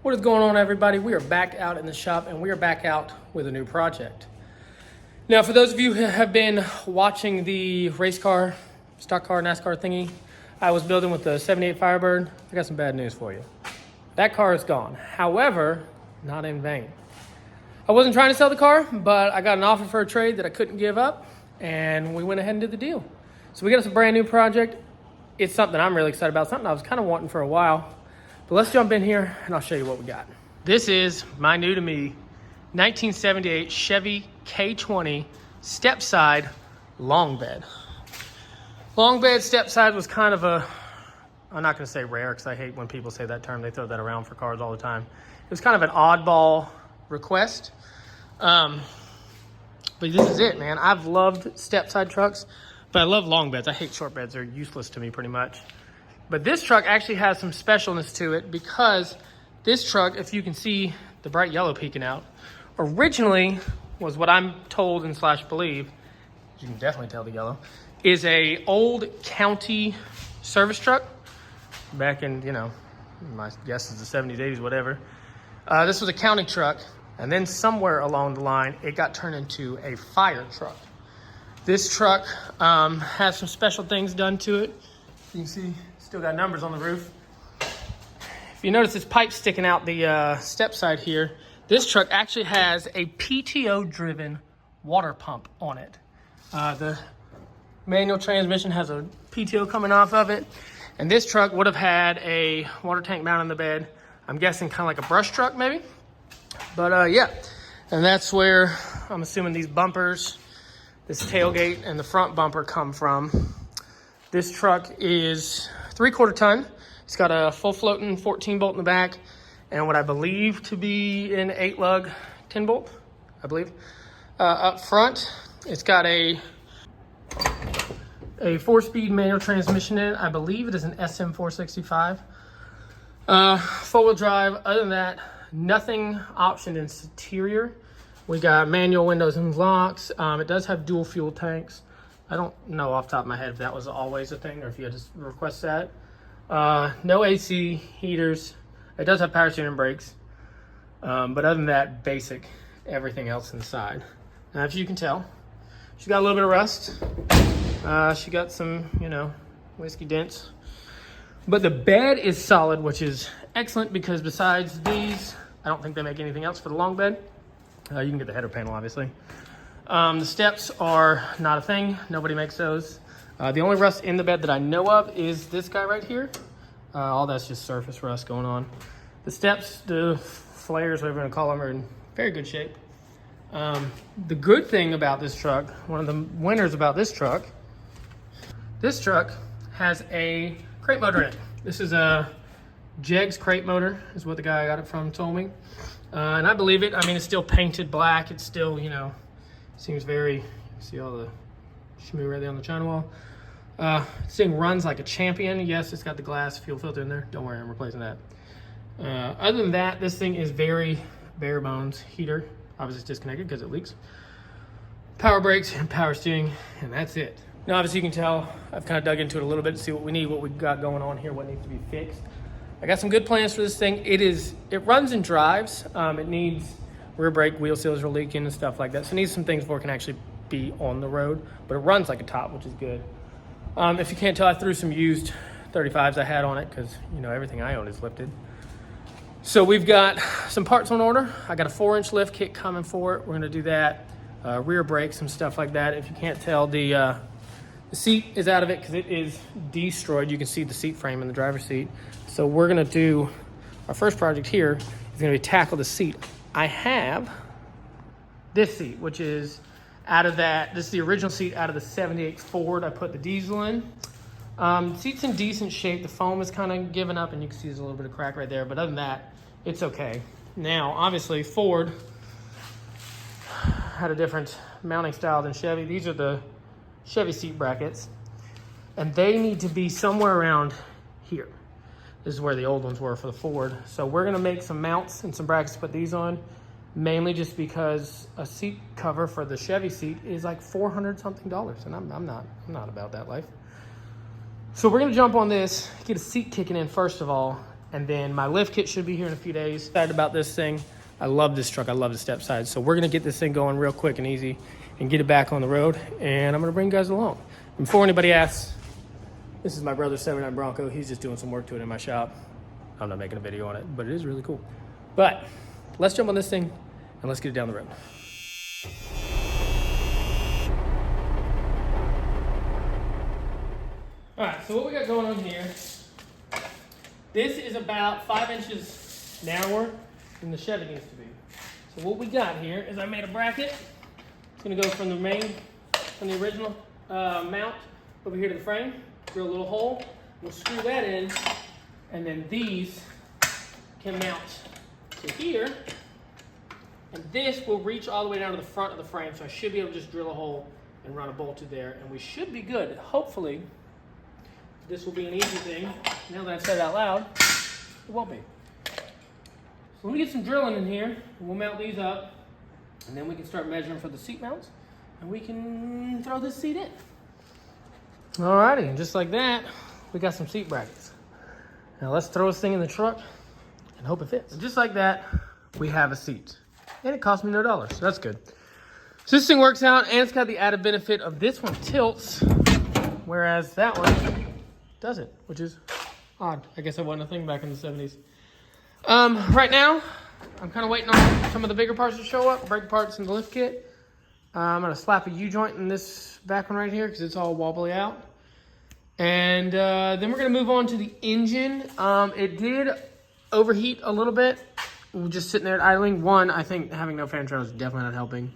What is going on, everybody? We are back out in the shop and we are back out with a new project. Now, for those of you who have been watching the race car, stock car, NASCAR thingy I was building with the 78 Firebird, I got some bad news for you. That car is gone. However, not in vain. I wasn't trying to sell the car, but I got an offer for a trade that I couldn't give up, and we went ahead and did the deal. So we got us a brand new project. It's something I'm really excited about, something I was kind of wanting for a while. But let's jump in here and I'll show you what we got. This is my new to me 1978 Chevy K20 Stepside Longbed. Longbed Stepside was kind of a, I'm not going to say rare because I hate when people say that term. They throw that around for cars all the time. It was kind of an oddball request. But this is it, man. I've loved Stepside trucks, but I love long beds. I hate short beds. They're useless to me pretty much. But this truck actually has some specialness to it because this truck, if you can see the bright yellow peeking out, originally was what I'm told and slash believe, you can definitely tell the yellow, is a old county service truck back in, you know, my guess is the 70s, 80s, whatever. This was a county truck, and then somewhere along the line, it got turned into a fire truck. This truck has some special things done to it. You can see, still got numbers on the roof. If you notice this pipe sticking out the step side here, this truck actually has a PTO-driven water pump on it. The manual transmission has a PTO coming off of it, and this truck would have had a water tank mounted in the bed. I'm guessing kind of like a brush truck maybe, but yeah. And that's where I'm assuming these bumpers, this tailgate and the front bumper come from. This truck is 3/4 ton. It's got a full floating 14 bolt in the back and what I believe to be an 8-lug 10 bolt, I believe. Up front, it's got a 4-speed manual transmission in it. I believe it is an SM465. Four-wheel drive. Other than that, nothing optioned in interior. We got manual windows and locks. It does have dual fuel tanks. I don't know off the top of my head if that was always a thing or if you had to request that. No AC, heaters. It does have power steering and brakes. But other than that, basic, everything else inside. Now, as you can tell, she's got a little bit of rust. She got some, you know, whiskey dents. But the bed is solid, which is excellent because besides these, I don't think they make anything else for the long bed. You can get the header panel, obviously. The steps are not a thing. Nobody makes those. The only rust in the bed that I know of is this guy right here. All that's just surface rust going on. The steps, the flares, whatever you want to call them, are in very good shape. The good thing about this truck, one of the winners about this truck has a crate motor in it. This is a Jegs crate motor, is what the guy I got it from told me. And I believe it. I mean, it's still painted black. It's still, you know, seems very, you see all the shimmy right there on the China wall. This thing runs like a champion. Yes, it's got the glass fuel filter in there. Don't worry, I'm replacing that. Other than that, this thing is very bare bones. Heater, obviously it's disconnected because it leaks. Power brakes and power steering, and that's it. Now, obviously you can tell, I've kind of dug into it a little bit to see what we need, what we've got going on here, what needs to be fixed. I got some good plans for this thing. It runs and drives. It needs rear brake, wheel seals are leaking and stuff like that. So it needs some things before it can actually be on the road, but it runs like a top, which is good. If you can't tell, I threw some used 35s I had on it because, you know, everything I own is lifted. So we've got some parts on order. I got a 4-inch lift kit coming for it. We're gonna do that. Rear brakes, some stuff like that. If you can't tell, the seat is out of it because it is destroyed. You can see the seat frame in the driver's seat. So we're gonna do, our first project here is gonna be tackle the seat. I have this seat, which is out of that, this is the original seat out of the 78 Ford. I put the diesel in. Seat's in decent shape. The foam is kind of giving up and you can see there's a little bit of crack right there, but other than that, it's okay. Now, obviously Ford had a different mounting style than Chevy. These are the Chevy seat brackets, and they need to be somewhere around here. This is where the old ones were for the Ford. So we're gonna make some mounts and some brackets to put these on, mainly just because a seat cover for the Chevy seat is like $400 something, and I'm not about that life. So we're gonna jump on this, get a seat kicking in first of all, And then my lift kit should be here in a few days. Excited about this thing. I love this truck. I love the Stepside. So we're gonna get this thing going real quick and easy and get it back on the road. And I'm gonna bring you guys along. And before anybody asks, this is my brother's 79 Bronco. He's just doing some work to it in my shop. I'm not making a video on it, but it is really cool. But let's jump on this thing and let's get it down the road. All right, so what we got going on here, this is about 5 inches narrower than the Chevy needs to be. So what we got here is I made a bracket. It's gonna go from the original mount over here to the frame, drill a little hole, we'll screw that in, and then these can mount to here, and this will reach all the way down to the front of the frame, so I should be able to just drill a hole and run a bolt to there, and we should be good. Hopefully, this will be an easy thing. Now that I've said it out loud, it won't be. So let me get some drilling in here, and we'll mount these up, and then we can start measuring for the seat mounts, and we can throw this seat in. Alrighty, and just like that, we got some seat brackets. Now let's throw this thing in the truck and hope it fits. And just like that, we have a seat. And it cost me no dollars, so that's good. So this thing works out, and it's got the added benefit of this one tilts, whereas that one doesn't, which is odd. I guess I wasn't a thing back in the 70s. Right now, I'm kind of waiting on some of the bigger parts to show up, brake parts in the lift kit. I'm gonna slap a U-joint in this back one right here because it's all wobbly out. And then we're gonna move on to the engine. It did overheat a little bit. We're just sitting there idling. One, I think having no fan trail is definitely not helping.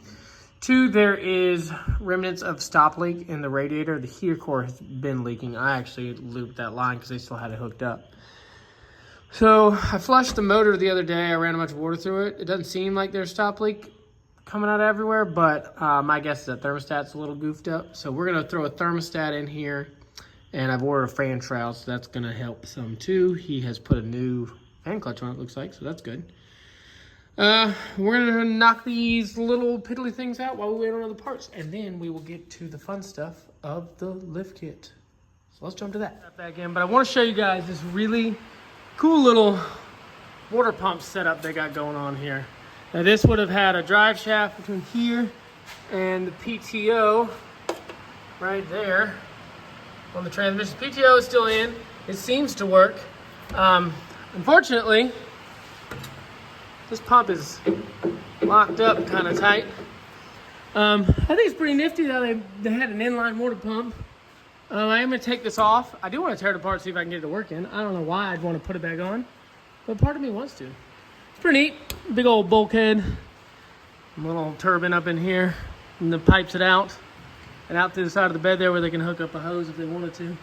Two, there is remnants of stop leak in the radiator. The heater core has been leaking. I actually looped that line because they still had it hooked up. So I flushed the motor the other day. I ran a bunch of water through it. It doesn't seem like there's stop leak coming out everywhere, but my guess is that thermostat's a little goofed up. So we're gonna throw a thermostat in here, and I've ordered a fan trowel, so that's gonna help some too. He has put a new fan clutch on it, looks like, so that's good. We're gonna knock these little piddly things out while we wait on other parts, and then we will get to the fun stuff of the lift kit. So let's jump to that back in. But I want to show you guys this really cool little water pump setup they got going on here. Now this would have had a drive shaft between here and the PTO right there on the transmission. PTO is still in. It seems to work. Unfortunately, this pump is locked up kind of tight. I think it's pretty nifty though. They had an inline water pump. I am gonna take this off. I do want to tear it apart, see if I can get it to work in. I don't know why I'd want to put it back on, but part of me wants to. It's pretty neat. Big old bulkhead. Little turbine up in here, and the pipes it out. And out to the side of the bed there where they can hook up a hose if they wanted to.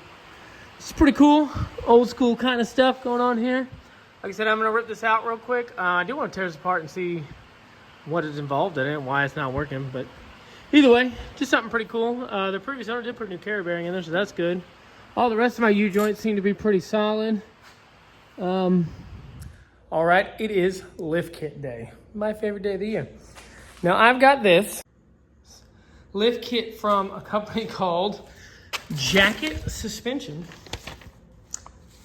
It's pretty cool. Old school kind of stuff going on here. Like I said, I'm gonna rip this out real quick. I do want to tear this apart and see what is involved in it and why it's not working, but either way, just something pretty cool. The previous owner did put a new carry bearing in there, so that's good. All the rest of my U-joints seem to be pretty solid. All right, it is lift kit day. My favorite day of the year. Now I've got this lift kit from a company called Jacket Suspension.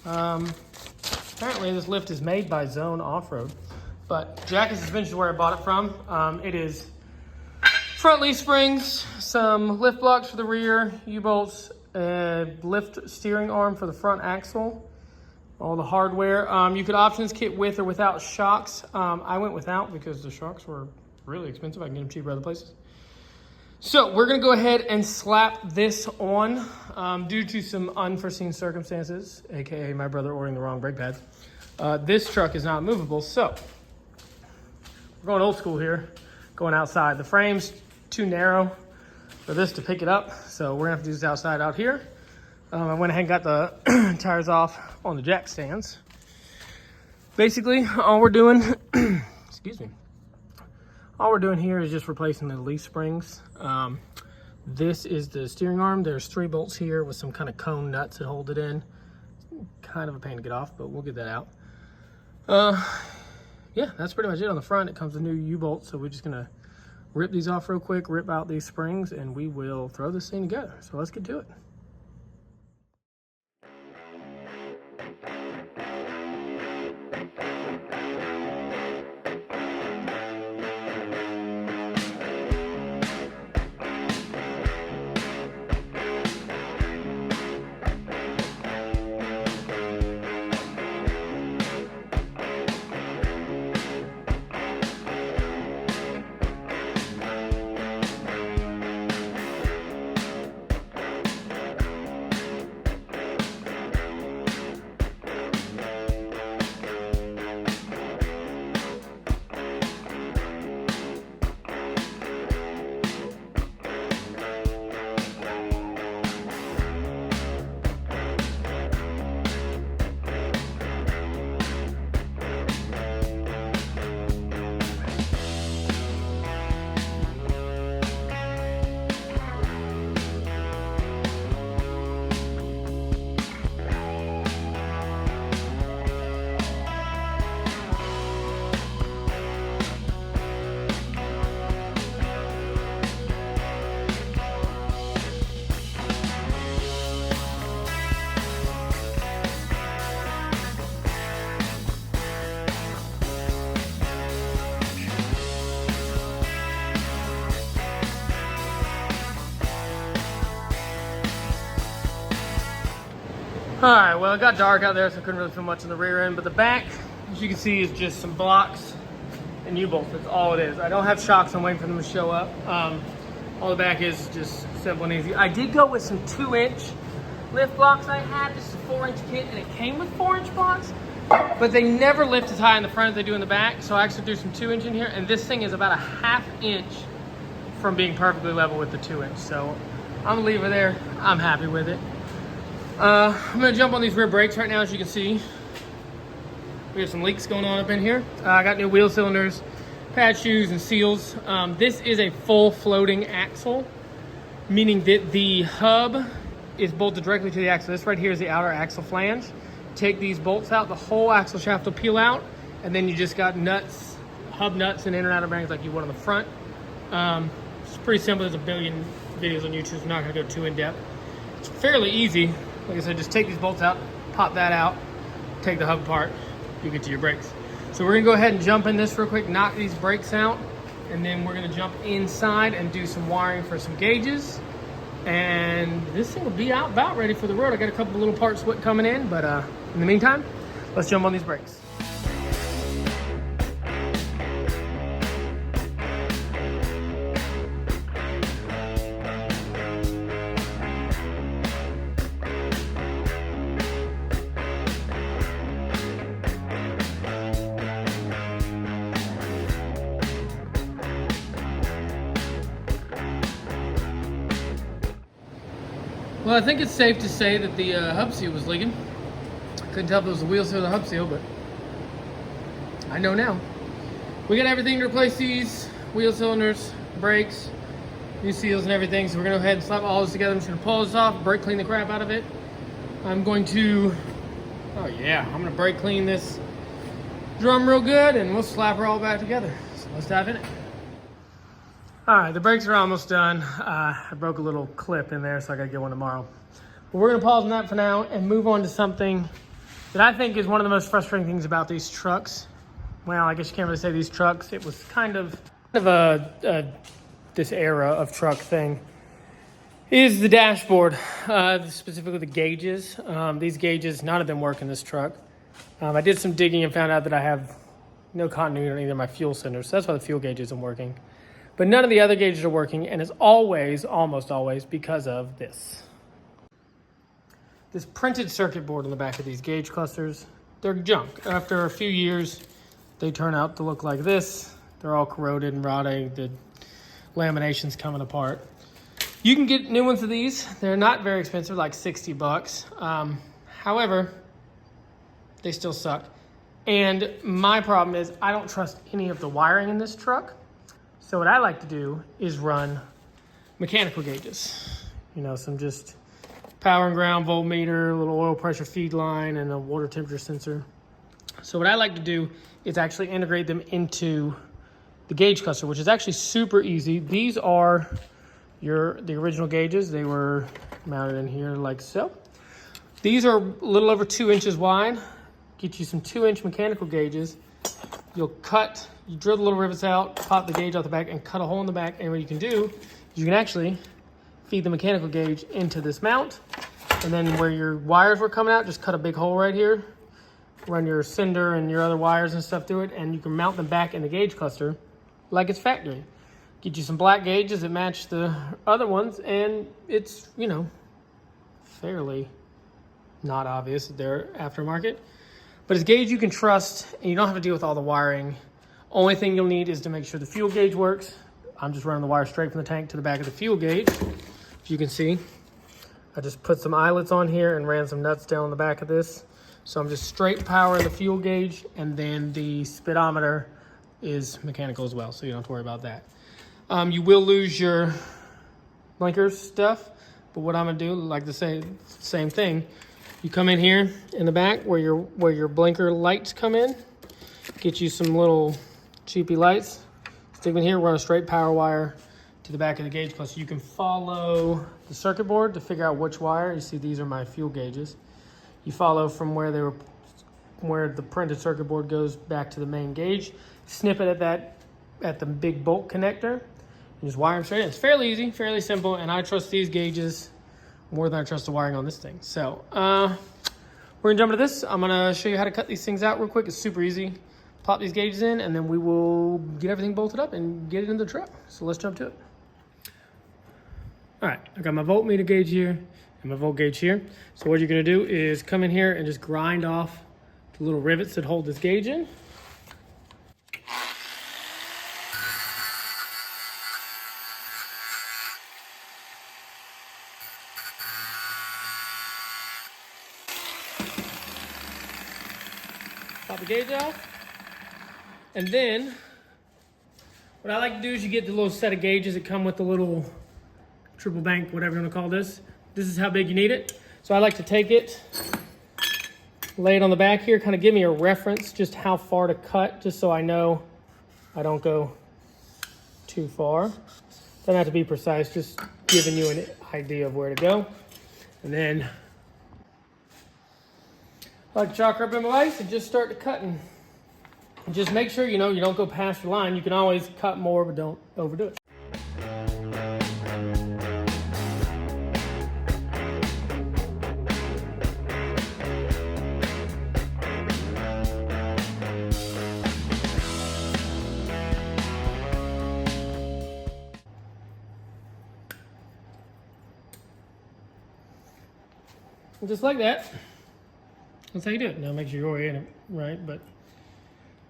Apparently this lift is made by Zone Off-Road, but Jacket Suspension is where I bought it from. It is front leaf springs, some lift blocks for the rear, U-bolts, a lift steering arm for the front axle, all the hardware. You could options kit with or without shocks. I went without because the shocks were really expensive. I can get them cheaper other places. So we're gonna go ahead and slap this on due to some unforeseen circumstances, AKA my brother ordering the wrong brake pads. This truck is not movable, so we're going old school here, going outside. The frame's too narrow for this to pick it up, so we're gonna have to do this outside out here. I went ahead and got the tires off on the jack stands. Basically, all we're doing, excuse me, all we're doing here is just replacing the leaf springs. This is the steering arm. There's 3 bolts here with some kind of cone nuts that hold it in. Kind of a pain to get off, but we'll get that out. Yeah, that's pretty much it on the front. It comes with new U-bolts, so we're just gonna rip these off real quick, rip out these springs, and we will throw this thing together. So let's get to it. All right, well, it got dark out there, so I couldn't really film much in the rear end, but the back, as you can see, is just some blocks and U-bolts. That's all it is. I don't have shocks. I'm waiting for them to show up. All the back is just simple and easy. I did go with some 2-inch lift blocks I had. This is a 4-inch kit, and it came with 4-inch blocks, but they never lift as high in the front as they do in the back, so I actually threw some 2-inch in here, and this thing is about a 1/2 inch from being perfectly level with the 2-inch. So I'm gonna leave it there. I'm happy with it. I'm gonna jump on these rear brakes right now. As you can see, we have some leaks going on up in here. I got new wheel cylinders, pad shoes, and seals. This is a full floating axle, meaning that the hub is bolted directly to the axle. This right here is the outer axle flange. Take these bolts out, the whole axle shaft will peel out, and then you just got nuts, hub nuts and inner and outer bearings like you would on the front. It's pretty simple. There's a billion videos on YouTube, so I'm not gonna go too in depth. It's fairly easy. Like I said, just take these bolts out, pop that out, take the hub apart, you get to your brakes. So we're gonna go ahead and jump in this real quick, knock these brakes out, and then we're gonna jump inside and do some wiring for some gauges. And this thing will be about ready for the road. I got a couple of little parts coming in, but in the meantime, let's jump on these brakes. Well, I think it's safe to say that the hub seal was leaking. Couldn't tell if it was the wheel seal or the hub seal, but I know now. We got everything to replace these wheel cylinders, brakes, new seals and everything. So we're gonna go ahead and slap all this together. I'm just gonna pull this off, brake clean the crap out of it. I'm going to, I'm gonna brake clean this drum real good, and we'll slap her all back together. So let's dive in it. All right, the brakes are almost done. I broke a little clip in there, so I gotta get one tomorrow. But we're gonna pause on that for now and move on to something that I think is one of the most frustrating things about these trucks. Well, I guess you can't really say these trucks. It was kind of this era of truck thing, is the dashboard, specifically the gauges. These gauges, none of them work in this truck. I did some digging and found out that I have no continuity on either of my fuel cylinders, so that's why the fuel gauge isn't working. But none of the other gauges are working, and it's always, almost always, because of this. This printed circuit board on the back of these gauge clusters, they're junk. After a few years, they turn out to look like this. They're all corroded and rotting, the lamination's coming apart. You can get new ones of these. They're not very expensive, like 60 bucks. However, they still suck. And my problem is I don't trust any of the wiring in this truck. So what I like to do is run mechanical gauges. You know, some just power and ground voltmeter, a little oil pressure feed line, and a water temperature sensor. So what I like to do is actually integrate them into the gauge cluster, which is actually super easy. These are the original gauges. They were mounted in here like so. These are a little over 2 inches wide. Get you some 2-inch mechanical gauges. You drill the little rivets out, pop the gauge out the back, and cut a hole in the back. And what you can do is you can actually feed the mechanical gauge into this mount. And then where your wires were coming out, just cut a big hole right here. Run your sender and your other wires and stuff through it, and you can mount them back in the gauge cluster like it's factory. Get you some black gauges that match the other ones, and it's, you know, fairly not obvious that they're aftermarket. But it's a gauge you can trust, and you don't have to deal with all the wiring. Only thing you'll need is to make sure the fuel gauge works. I'm just running the wire straight from the tank to the back of the fuel gauge. As you can see, I just put some eyelets on here and ran some nuts down the back of this. So I'm just straight powering the fuel gauge, and then the speedometer is mechanical as well, so you don't have to worry about that. You will lose your blinkers stuff, but what I'm gonna do, like the same thing, you come in here in the back where your blinker lights come in, get you some little cheapy lights, stick them in here, run a straight power wire to the back of the gauge cluster. You can follow the circuit board to figure out which wire. You see these are my fuel gauges. You follow from where the printed circuit board goes back to the main gauge, snip it at the big bolt connector, and just wire them straight in. It's fairly easy, fairly simple, and I trust these gauges more than I trust the wiring on this thing. So we're gonna jump into this. I'm gonna show you how to cut these things out real quick. It's super easy. Pop these gauges in, and then we will get everything bolted up and get it in the truck. So let's jump to it. All right, I got my voltmeter gauge here and my volt gauge here. So what you're gonna do is come in here and just grind off the little rivets that hold this gauge in. Pop the gauge off. And then, what I like to do is you get the little set of gauges that come with the little triple bank, whatever you want to call this. This is how big you need it. So I like to take it, lay it on the back here, kind of give me a reference, just how far to cut, just so I know I don't go too far. Doesn't have to be precise, just giving you an idea of where to go. And then, I like to chalk up in my vise and just start cutting. Just make sure you don't go past your line. You can always cut more, but don't overdo it. And just like that. That's how you do it. Now make sure you're oriented right, but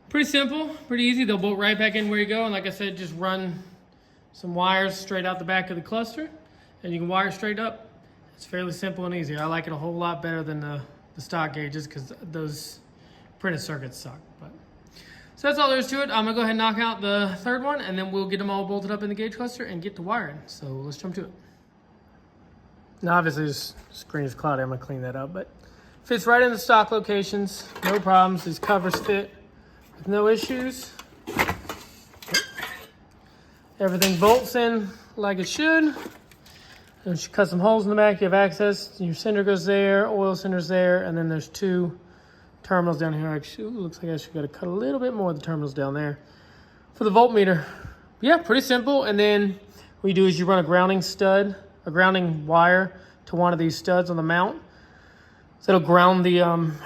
pretty simple, pretty easy. They'll bolt right back in where you go. And like I said, just run some wires straight out the back of the cluster and you can wire straight up. It's fairly simple and easy. I like it a whole lot better than the stock gauges because those printed circuits suck. But so that's all there is to it. I'm gonna go ahead and knock out the third one and then we'll get them all bolted up in the gauge cluster and get to wiring. So let's jump to it. Now obviously this screen is cloudy, I'm gonna clean that up, but fits right in the stock locations, no problems. These covers fit with no issues. Everything bolts in like it should. And you cut some holes in the back, you have access. Your cinder goes there, oil cinder's there, and then there's two terminals down here. Actually, looks like I should gotta cut a little bit more of the terminals down there for the voltmeter. Yeah, pretty simple. And then what you do is you run a grounding wire to one of these studs on the mount. So it'll ground the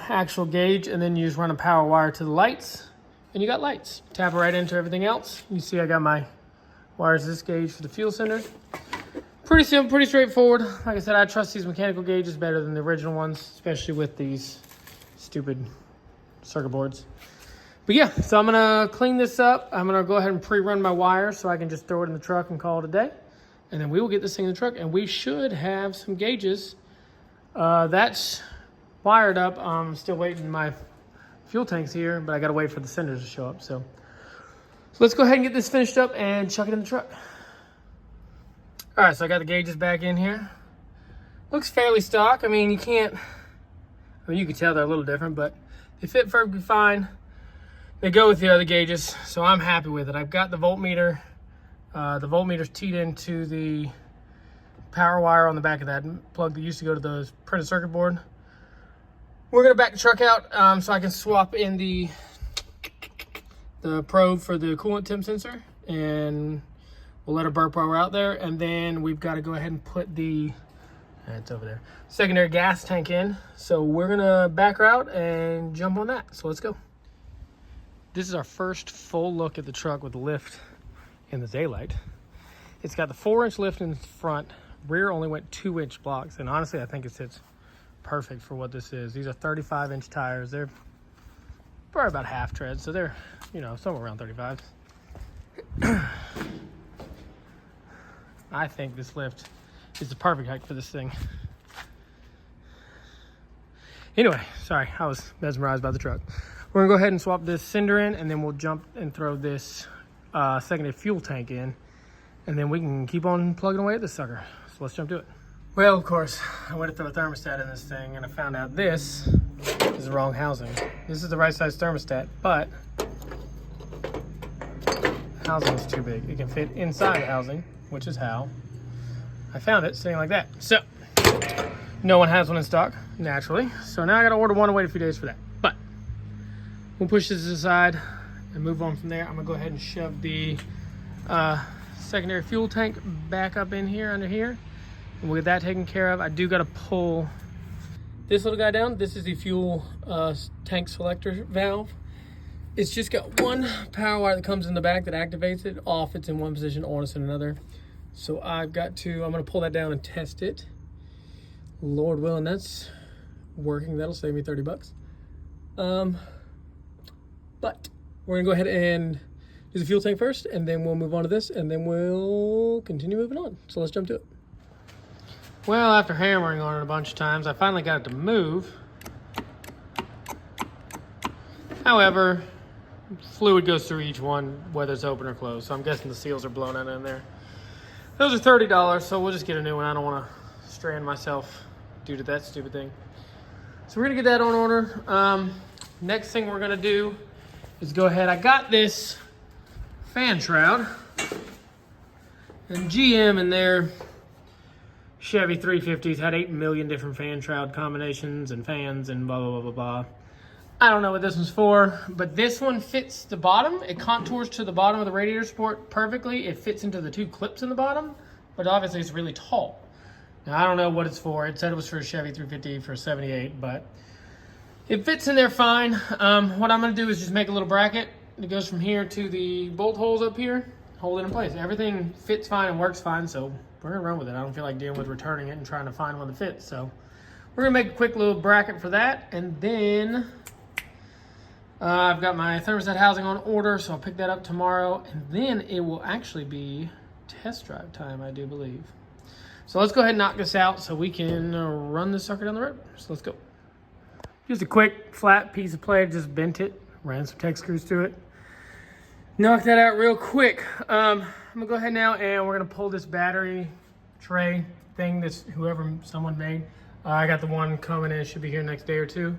actual gauge, and then you just run a power wire to the lights, and you got lights. Tap it right into everything else. You see I got my wires this gauge for the fuel cylinder. Pretty simple, pretty straightforward. Like I said, I trust these mechanical gauges better than the original ones, especially with these stupid circuit boards. But yeah, so I'm gonna clean this up. I'm gonna go ahead and pre-run my wire so I can just throw it in the truck and call it a day. And then we will get this thing in the truck, and we should have some gauges. That's wired up. I'm still waiting. My fuel tank's here, but I gotta wait for the cinders to show up. So let's go ahead and get this finished up and chuck it in the truck. All right, so I got the gauges back in here. Looks fairly stock. I mean, you can tell they're a little different, but they fit perfectly fine. They go with the other gauges, so I'm happy with it. I've got the voltmeter. The voltmeter's teed into the power wire on the back of that plug that used to go to the printed circuit board. We're gonna back the truck out so I can swap in the probe for the coolant temp sensor, and we'll let it burp while we're out there. And then we've got to go ahead and put it's over there, secondary gas tank in. So we're gonna back her out and jump on that. So let's go. This is our first full look at the truck with the lift in the daylight. It's got the 4-inch lift in the front. Rear only went 2-inch blocks, and honestly I think it sits perfect for what this is. These are 35-inch tires. They're probably about half tread, so they're somewhere around 35. I think this lift is the perfect height for this thing. Anyway, sorry, I was mesmerized by the truck. We're gonna go ahead and swap this cinder in, and then we'll jump and throw this secondary fuel tank in, and then we can keep on plugging away at this sucker. So let's jump to it. Well, of course, I went to throw a thermostat in this thing, and I found out this is the wrong housing. This is the right size thermostat, but the housing is too big. It can fit inside the housing, which is how I found it, sitting like that. So no one has one in stock, naturally. So now I gotta order one and wait a few days for that. But we'll push this aside and move on from there. I'm gonna go ahead and shove the secondary fuel tank back up in here, under here. And we'll get that taken care of. I do got to pull this little guy down. This is the fuel tank selector valve. It's just got one power wire that comes in the back that activates it. Off, it's in one position, on it's in another. So I'm going to pull that down and test it. Lord willing, that's working. That'll save me 30 bucks. But we're gonna go ahead and do the fuel tank first, and then we'll move on to this, and then we'll continue moving on. So let's jump to it. Well, after hammering on it a bunch of times, I finally got it to move. However, fluid goes through each one, whether it's open or closed. So I'm guessing the seals are blown out in there. Those are $30, so we'll just get a new one. I don't want to strand myself due to that stupid thing. So we're gonna get that on order. Next thing we're gonna do is go ahead. I got this fan shroud, and GM in their Chevy 350s had 8 million different fan shroud combinations and fans and blah, blah, blah, blah, blah. I don't know what this one's for, but this one fits the bottom. It contours to the bottom of the radiator support perfectly. It fits into the two clips in the bottom, but obviously it's really tall. Now, I don't know what it's for. It said it was for a Chevy 350 for 78, but it fits in there fine. What I'm gonna do is just make a little bracket that goes from here to the bolt holes up here, hold it in place. Everything fits fine and works fine, so we're gonna run with it. I don't feel like dealing with returning it and trying to find one that fits, so we're gonna make a quick little bracket for that, and then I've got my thermostat housing on order, so I'll pick that up tomorrow, and then it will actually be test drive time, I do believe. So let's go ahead and knock this out so we can run this sucker down the road. So let's go. Just a quick flat piece of plate, just bent it, ran some Tech screws through it. Knock that out real quick. I'm gonna go ahead now and we're gonna pull this battery tray thing that's someone made. I got the one coming in, it should be here next day or two.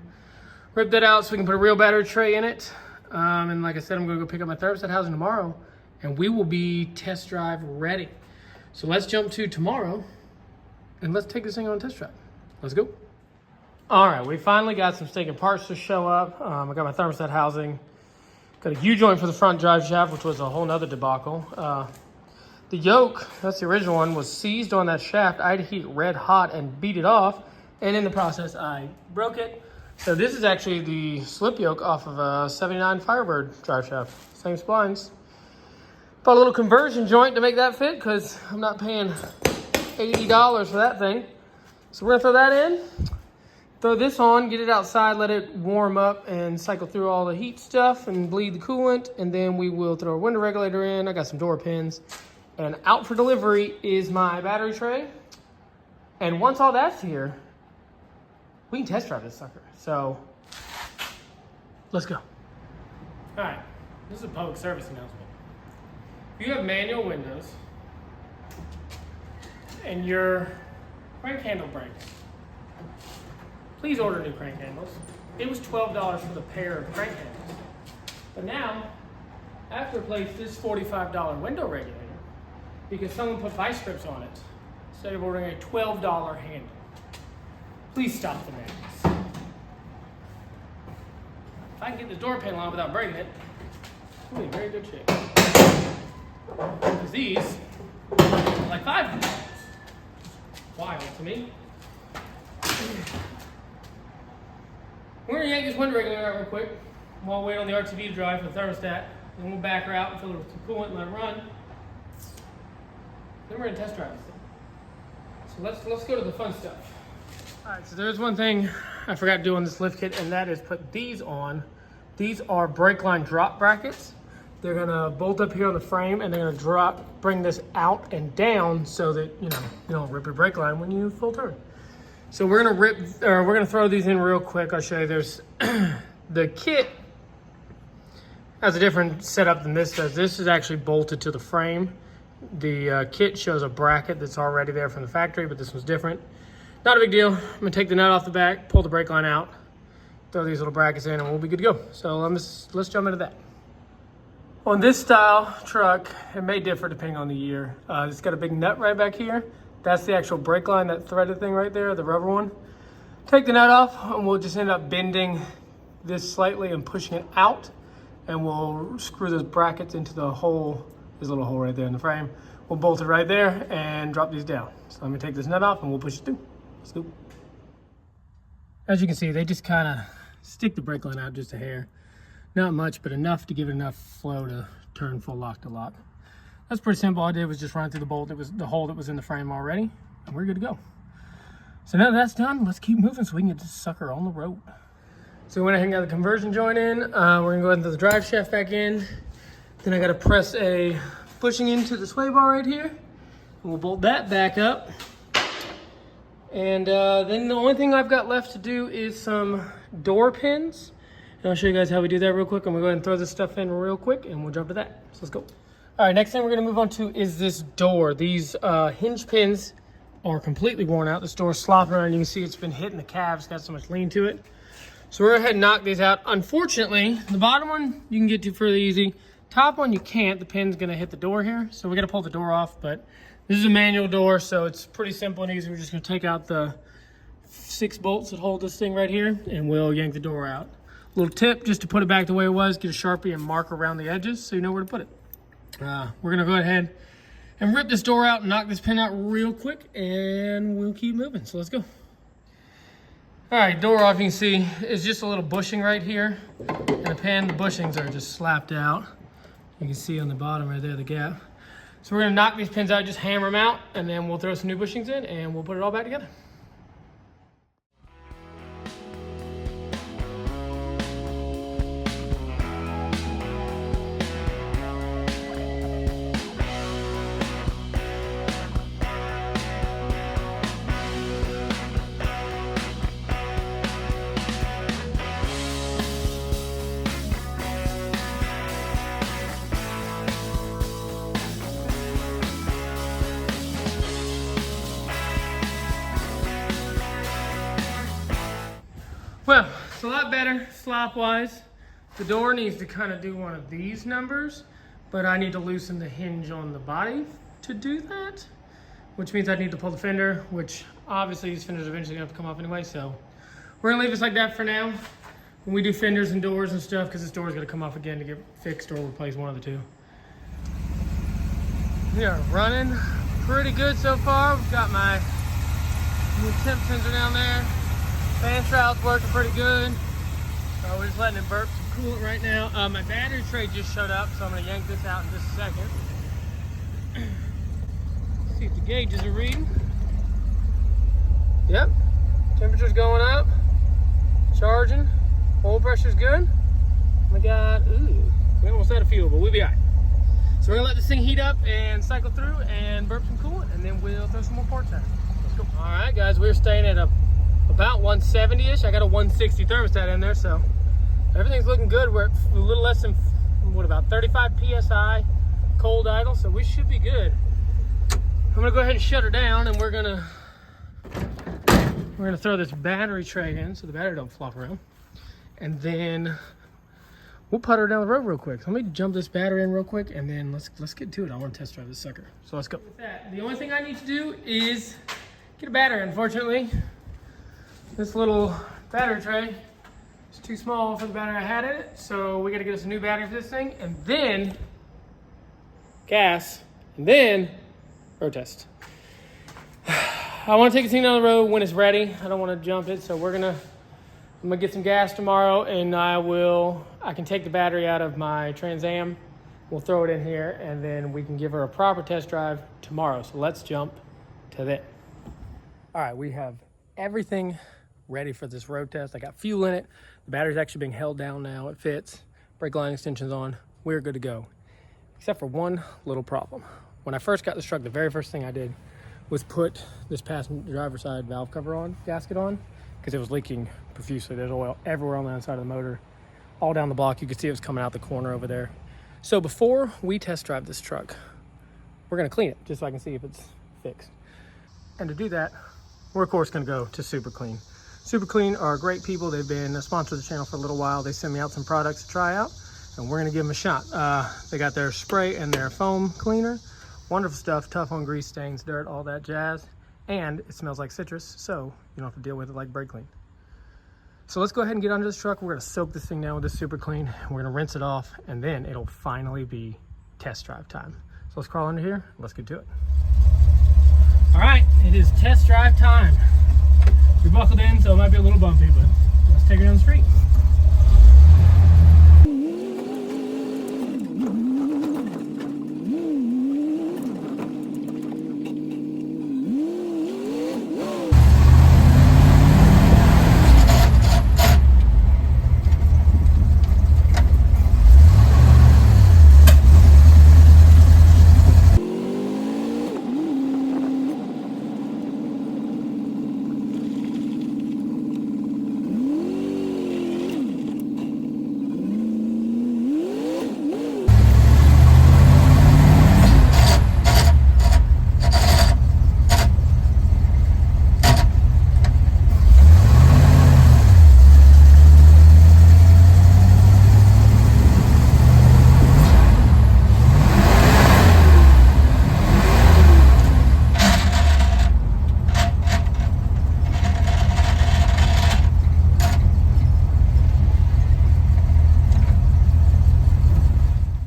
Rip that out so we can put a real battery tray in it. And like I said, I'm gonna go pick up my thermostat housing tomorrow and we will be test drive ready. So let's jump to tomorrow and let's take this thing on a test drive. Let's go. All right, we finally got some stinking parts to show up. I got my thermostat housing. Got a U-joint for the front drive shaft, which was a whole nother debacle. The yoke, that's the original one, was seized on that shaft. I had to heat it red hot and beat it off. And in the process, I broke it. So this is actually the slip yoke off of a 79 Firebird drive shaft. Same splines. Bought a little conversion joint to make that fit because I'm not paying $80 for that thing. So we're gonna throw that in, throw this on, get it outside, let it warm up and cycle through all the heat stuff and bleed the coolant. And then we will throw a window regulator in. I got some door pins. And out for delivery is my battery tray. And once all that's here, we can test drive this sucker. So let's go. All right, this is a public service announcement. If you have manual windows and your crank handle breaks, please order new crank handles. It was $12 for the pair of crank handles. But now, I have to replace this $45 window regulator because someone put vice grips on it instead of ordering a $12 handle. Please stop the madness. If I can get this door panel on without breaking it, it's going to be in very good shape. Because these are like $500. Wild to me. We're going to yank this window regulator out real quick while we wait on the RTB to dry for the thermostat. Then we'll back her out and fill it with some coolant and let it run. Then we're going to test drive this thing. So let's go to the fun stuff. All right, so there's one thing I forgot to do on this lift kit, and that is put these on. These are brake line drop brackets. They're gonna bolt up here on the frame, and they're gonna bring this out and down so that you don't rip your brake line when you full turn. So we're gonna throw these in real quick. I'll show you. There's the kit has a different setup than this does. This is actually bolted to the frame. The kit shows a bracket that's already there from the factory, but this one's different. Not a big deal. I'm gonna take the nut off the back, pull the brake line out, throw these little brackets in, and we'll be good to go. So let's jump into that. On this style truck, it may differ depending on the year. It's got a big nut right back here. That's the actual brake line, that threaded thing right there, the rubber one. Take the nut off, and we'll just end up bending this slightly and pushing it out, and we'll screw those brackets into the hole There's a little hole right there in the frame. We'll bolt it right there and drop these down. So let me take this nut off and we'll push it through. Let's go. As you can see, they just kind of stick the brake line out just a hair. Not much, but enough to give it enough flow to turn full lock to lock. That's pretty simple. All I did was just run through the bolt. It was the hole that was in the frame already, and we're good to go. So now that that's done, let's keep moving so we can get this sucker on the road. So we went ahead and got the conversion joint in. We're gonna go ahead and throw the drive shaft back in. Then I gotta press a bushing into the sway bar right here. And we'll bolt that back up. And then the only thing I've got left to do is some door pins. And I'll show you guys how we do that real quick. I'm gonna go ahead and throw this stuff in real quick and we'll jump to that. So let's go. All right, next thing we're gonna move on to is this door. These hinge pins are completely worn out. This door's slopping around. You can see it's been hitting the calves, got so much lean to it. So we're gonna go ahead and knock these out. Unfortunately, the bottom one you can get to fairly easy. Top one you can't, the pin's gonna hit the door here. So we gotta pull the door off, but this is a manual door, so it's pretty simple and easy. We're just gonna take out the 6 bolts that hold this thing right here and we'll yank the door out. Little tip, just to put it back the way it was, get a Sharpie and mark around the edges so you know where to put it. We're gonna go ahead and rip this door out and knock this pin out real quick and we'll keep moving, so let's go. All right, door off, you can see it's just a little bushing right here. And the pin, the bushings are just slapped out. You can see on the bottom right there, the gap. So we're gonna knock these pins out, just hammer them out, and then we'll throw some new bushings in and we'll put it all back together. Well, it's a lot better slop-wise. The door needs to kind of do one of these numbers, but I need to loosen the hinge on the body to do that, which means I need to pull the fender, which obviously these fenders are eventually gonna have to come off anyway, so we're gonna leave this like that for now. When we do fenders and doors and stuff, because this door is gonna come off again to get fixed or replace one of the two. We are running pretty good so far. We've got my new temp sensor down there. Fan shroud's working pretty good. We're just letting it burp some coolant right now. My battery tray just showed up, so I'm gonna yank this out in just a second. See if the gauges are reading. Yep, temperature's going up, charging, oil pressure's good. We got, we almost had a fuel, but we'll be all right. So we're gonna let this thing heat up and cycle through and burp some coolant, and then we'll throw some more parts at it. Let's go. All right, guys, we're staying at about 170-ish. I got a 160 thermostat in there, so everything's looking good. We're a little less than, what, about 35 PSI cold idle, so we should be good. I'm gonna go ahead and shut her down, and we're gonna throw this battery tray in so the battery don't flop around. And then we'll putter her down the road real quick. So let me jump this battery in real quick, and then let's get to it. I want to test drive this sucker. So let's go. With that, the only thing I need to do is get a battery. Unfortunately, this little battery tray is too small for the battery I had in it, so we gotta get us a new battery for this thing, and then gas, and then road test. I wanna take this thing down the road when it's ready. I don't wanna jump it, so I'm gonna get some gas tomorrow, and I can take the battery out of my Trans Am. We'll throw it in here, and then we can give her a proper test drive tomorrow. So let's jump to that. All right, we have everything ready for this road test. I got fuel in it. The battery's actually being held down now. It fits. Brake line extension's on. We're good to go. Except for one little problem. When I first got this truck, the very first thing I did was put this passenger driver's side valve cover on, gasket on, because it was leaking profusely. There's oil everywhere on the inside of the motor. All down the block, you could see it was coming out the corner over there. So before we test drive this truck, we're gonna clean it just so I can see if it's fixed. And to do that, we're of course gonna go to Super Clean. Super Clean are great people. They've been a sponsor of the channel for a little while. They send me out some products to try out, and we're gonna give them a shot. They got their spray and their foam cleaner. Wonderful stuff, tough on grease, stains, dirt, all that jazz. And it smells like citrus, so you don't have to deal with it like brake clean. So let's go ahead and get under this truck. We're gonna soak this thing down with this Super Clean. We're gonna rinse it off, and then it'll finally be test drive time. So let's crawl under here, let's get to it. All right, it is test drive time. We buckled in, so it might be a little bumpy, but let's take it down the street.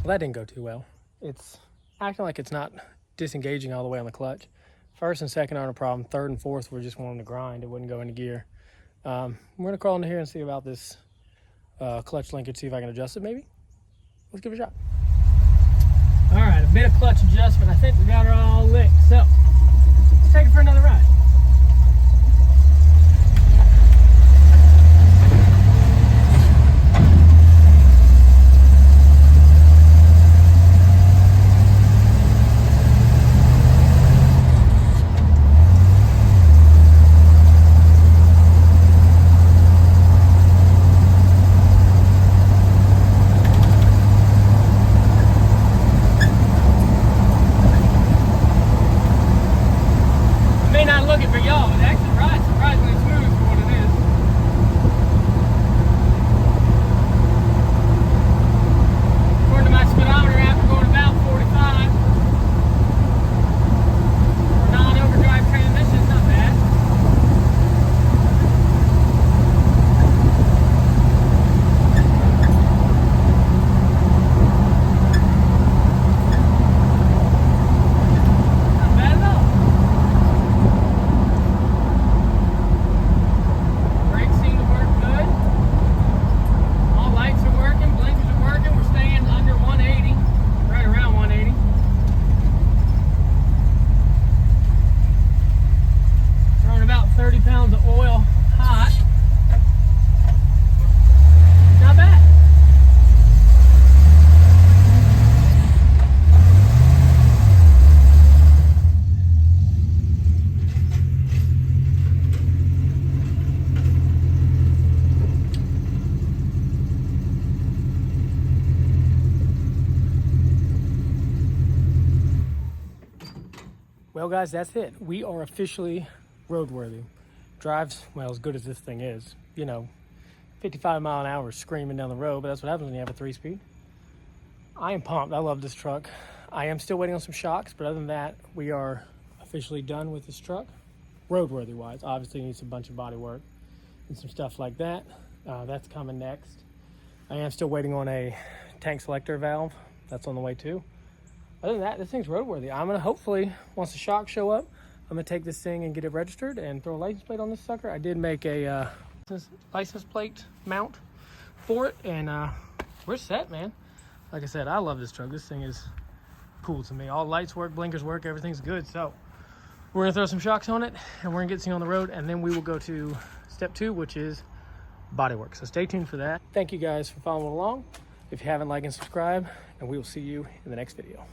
Well, that didn't go too well. It's acting like it's not disengaging all the way on the clutch. First and second aren't a problem. Third and fourth were just wanting to grind. It wouldn't go into gear. We're gonna crawl into here and see about this clutch linkage, see if I can adjust it maybe. Let's give it a shot. All right, a bit of clutch adjustment. I think we got her all licked. So let's take it for another ride. Well, guys, that's it. We are officially roadworthy. Drives, well, as good as this thing is. You know, 55 mile an hour screaming down the road, but that's what happens when you have a 3-speed. I am pumped. I love this truck. I am still waiting on some shocks, but other than that, we are officially done with this truck. Roadworthy wise, obviously needs a bunch of body work and some stuff like that. That's coming next. I am still waiting on a tank selector valve. That's on the way too. Other than that, this thing's roadworthy. I'm gonna hopefully, once the shocks show up, I'm gonna take this thing and get it registered and throw a license plate on this sucker. I did make a license plate mount for it, and we're set, man. Like I said, I love this truck. This thing is cool to me. All lights work, blinkers work, everything's good. So we're gonna throw some shocks on it, and we're gonna get this thing on the road, and then we will go to step 2, which is bodywork. So stay tuned for that. Thank you guys for following along. If you haven't, like and subscribe, and we will see you in the next video.